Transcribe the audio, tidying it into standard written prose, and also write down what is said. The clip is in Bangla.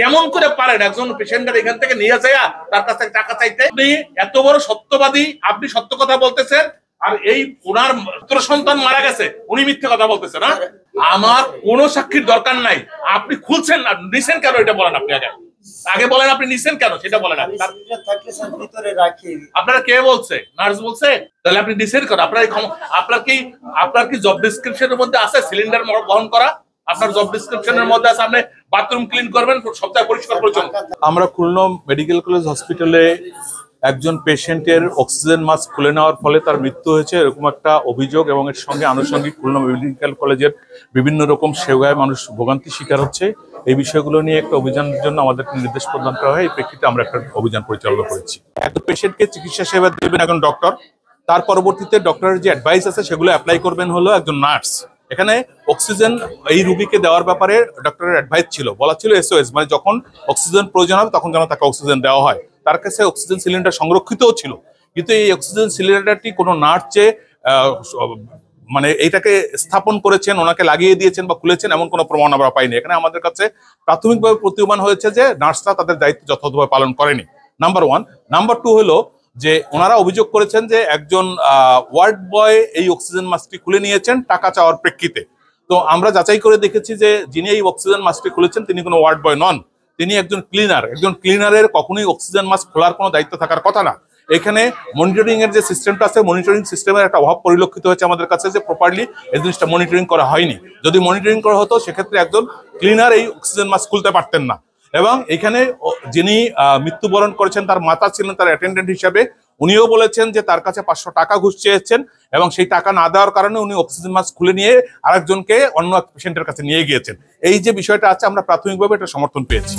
কেমন করে পারেন একজন পেশেন্টের এখান থেকে নিয়ে যায় তার কাছ থেকে টাকা চাইতে? আপনি এত বড় সত্যবাদী, আপনি সত্য কথা বলতেছেন, আর এই ওনার পুত্র সন্তান মারা গেছে, উনি মিথ্যে কথা বলতেছে না? আমার কোনো সাক্ষীর দরকার নাই, আপনি খুলছেন না, নিছেন কেন এটা বলেন। আপনি আগে বলেন আপনি নিছেন কেন সেটা বলেন। আপনারা কে বলছে? নার্স বলছে? তাহলে আপনি নিছেন কেন? আপনার কি জব ডেসক্রিপশনের মধ্যে আছে সিলিন্ডার বহন করা? আপনার জব ডেসক্রিপশনের মধ্যে আছে আপনি বাথরুম ক্লিন করবেন, সপ্তাহে পরিষ্কার পরিচ্ছন্ন। আমরা খুলনা মেডিকেল কলেজ হসপিটালে একজন পেশেন্টের অক্সিজেন মাস্ক খুলে নেওয়ার ফলে তার মৃত্যু হয়েছে এরকম একটা অভিযোগ, এবং এর সঙ্গে আনুষঙ্গিক খুলনা মেডিকেল কলেজের বিভিন্ন রকম সেবায় মানুষ ভোগান্তি শিকার হচ্ছে। এই বিষয়গুলো নিয়ে একটা অভিযানের জন্য আমাদেরকে নির্দেশ প্রদান করা হয়। এই প্রেক্ষিতে আমরা একটা অভিযান পরিচালনা করেছি। একজন পেশেন্টকে চিকিৎসা সেবা দেবেন একজন ডক্টর, তার পরবর্তীতে ডক্টরের যে অ্যাডভাইস আছে সেগুলো অ্যাপ্লাই করবেন হলো একজন নার্স। এখানে অক্সিজেন এই রোগীকে দেওয়ার ব্যাপারে ডক্টরের অ্যাডভাইস ছিল, বলা ছিল SOS, মানে যখন অক্সিজেন প্রয়োজন হবে তখন যেন তাকে অক্সিজেন দেওয়া হয়। তার কাছে অক্সিজেন সিলিন্ডার সংরক্ষিতও ছিল, কিন্তু এই অক্সিজেন সিলিন্ডারটি কোনো নার্স মানে এইটাকে স্থাপন করেছেন, ওনাকে লাগিয়ে দিয়েছেন বা খুলেছেন এমন কোনো প্রমাণ আমরা পাইনি। এখানে আমাদের কাছে প্রাথমিকভাবে প্রতীয়মান হয়েছে যে নার্সরা তাদের দায়িত্ব যথাযথভাবে পালন করেনি, নাম্বার 1। নাম্বার 2 হলো যে ওনারা অভিযোগ করেছেন যে একজন ওয়ার্ড বয় এই অক্সিজেন মাস্কটি খুলে নিয়েছেন টাকা চাওয়ার প্রেক্ষিতে। তো আমরা যাচাই করে দেখেছি যে যিনি এই অক্সিজেন মাস্কটি খুলেছেন তিনি কোনো ওয়ার্ড বয় নন, তিনি একজন ক্লিনার। একজন ক্লিনারের কখনোই অক্সিজেন মাস্ক খোলার কোনো দায়িত্ব থাকার কথা না। এখানে মনিটরিং এর যে সিস্টেমটা আছে, মনিটরিং সিস্টেমের একটা অভাব পরিলক্ষিত হয়েছে আমাদের কাছে, যে প্রপারলি এই জিনিসটা মনিটরিং করা হয়নি। যদি মনিটরিং করা হতো সেক্ষেত্রে একজন ক্লিনার এই অক্সিজেন মাস্ক খুলতে পারতেন না। এবং এখানে যিনি মৃত্যুবরণ করেছেন তার মাতা ছিলেন তার অ্যাটেন্ডেন্ট হিসাবে, উনিও বলেছেন যে তার কাছে 500 টাকা ঘুষ চেয়েছেন, এবং সেই টাকা না দেওয়ার কারণে উনি অক্সিজেন মাস্ক খুলে নিয়ে আরেকজনকে অন্য পেশেন্টের কাছে নিয়ে গিয়েছেন। এই যে বিষয়টা আছে আমরা প্রাথমিকভাবে এটা সমর্থন পেয়েছি।